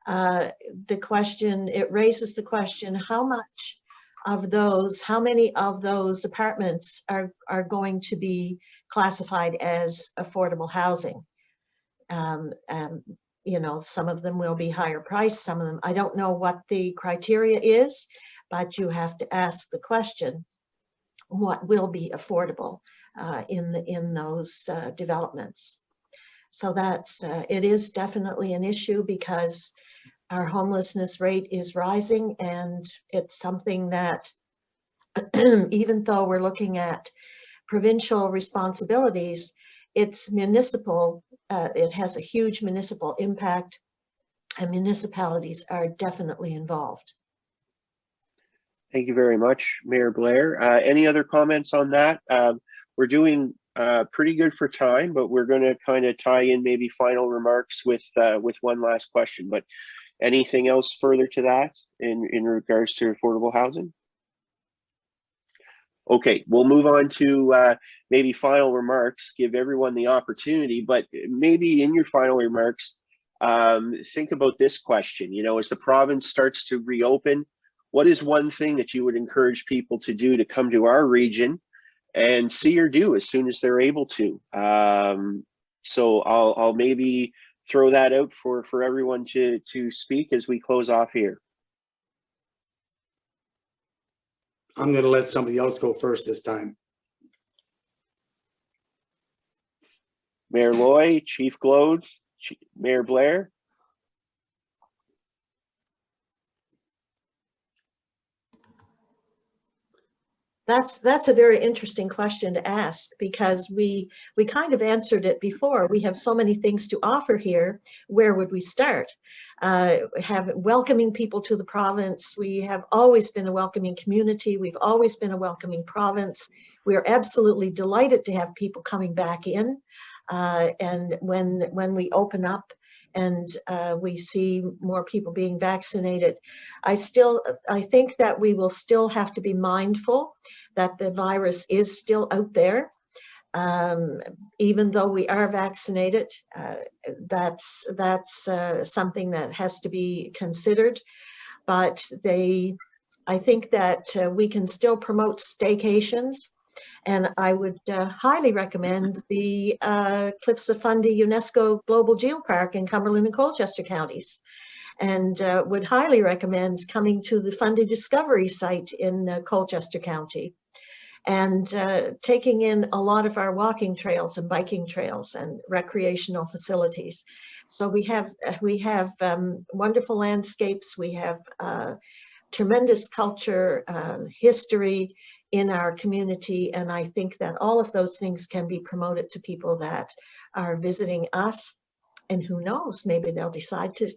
it raises the question, how many of those apartments are going to be classified as affordable housing? You know, some of them will be higher priced, some of them, I don't know what the criteria is, but you have to ask the question, what will be affordable in those developments? So it is definitely an issue because our homelessness rate is rising, and it's something that even though we're looking at provincial responsibilities, it's municipal, it has a huge municipal impact, and municipalities are definitely involved. Thank you very much, Mayor Blair. Any other comments on that? We're doing pretty good for time, but we're going to kind of tie in maybe final remarks with one last question. But anything else further to that in regards to affordable housing? Okay, we'll move on to maybe final remarks, give everyone the opportunity, but maybe in your final remarks, think about this question. You know, as the province starts to reopen, what is one thing that you would encourage people to do to come to our region and see or do as soon as they're able to? So I'll maybe throw that out for everyone to speak as we close off here. I'm going to let somebody else go first this time. Mayor Lloy, Chief Gloade, Mayor Blair. That's a very interesting question to ask, because we kind of answered it before. We have so many things to offer here. Where would we start? Welcoming people to the province. We have always been a welcoming community. We've always been a welcoming province. We are absolutely delighted to have people coming back in. And when we open up and we see more people being vaccinated, I think that we will still have to be mindful that the virus is still out there. Even though we are vaccinated, that's something that has to be considered. But I think that we can still promote staycations. And I would highly recommend the Cliffs of Fundy UNESCO Global Geopark in Cumberland and Colchester counties, and would highly recommend coming to the Fundy Discovery site in Colchester County, and taking in a lot of our walking trails and biking trails and recreational facilities. So we have wonderful landscapes. We have tremendous culture, history in our community, and I think that all of those things can be promoted to people that are visiting us, and who knows, maybe they'll decide to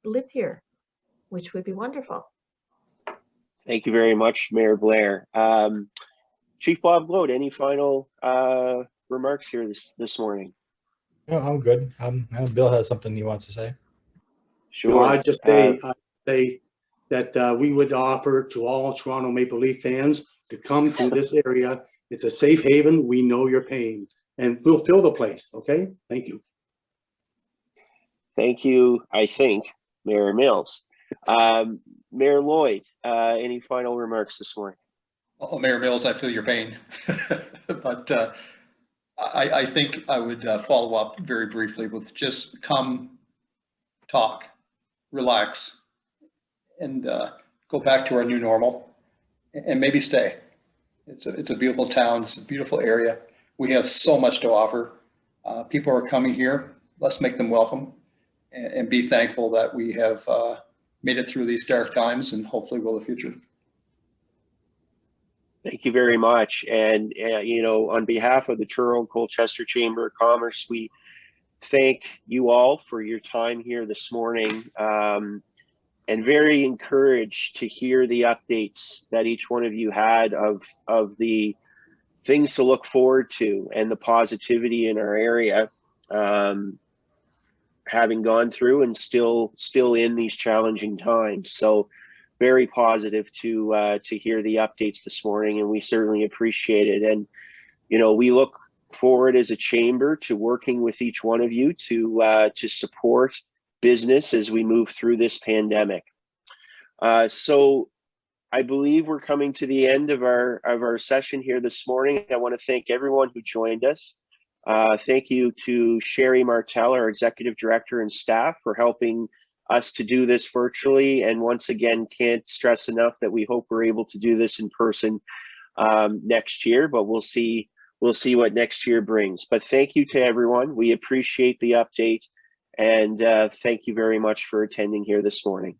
live here, which would be wonderful. Thank you very much, Mayor Blair. Chief Bob Gloade, any final remarks here this morning? No, I'm good. Bill has something he wants to say. Sure. No, I'd just say that we would offer to all Toronto Maple Leaf fans to come to this area. It's a safe haven. We know your pain, and we'll fill the place. Okay, thank you. Thank you, I think, Mayor Mills. Mayor Lloyd, any final remarks this morning? Oh, Mayor Mills, I feel your pain, but I think I would follow up very briefly with just come, talk, relax, and go back to our new normal, and maybe stay. It's a beautiful town. It's a beautiful area. We have so much to offer. People are coming here. Let's make them welcome, and be thankful that we have made it through these dark times, and hopefully will the future. Thank you very much. And, you know, on behalf of the Truro-Colchester Chamber of Commerce, we thank you all for your time here this morning, and very encouraged to hear the updates that each one of you had of the things to look forward to and the positivity in our area, having gone through and still in these challenging times. So very positive to hear the updates this morning, and we certainly appreciate it. And we look forward as a chamber to working with each one of you to support business as we move through this pandemic. So I believe we're coming to the end of our session here this morning. I want to thank everyone who joined us. Thank you to Sherry Martell, our executive director, and staff for helping us to do this virtually. And once again, can't stress enough that we hope we're able to do this in person next year, but we'll see what next year brings. But thank you to everyone. We appreciate the update, and thank you very much for attending here this morning.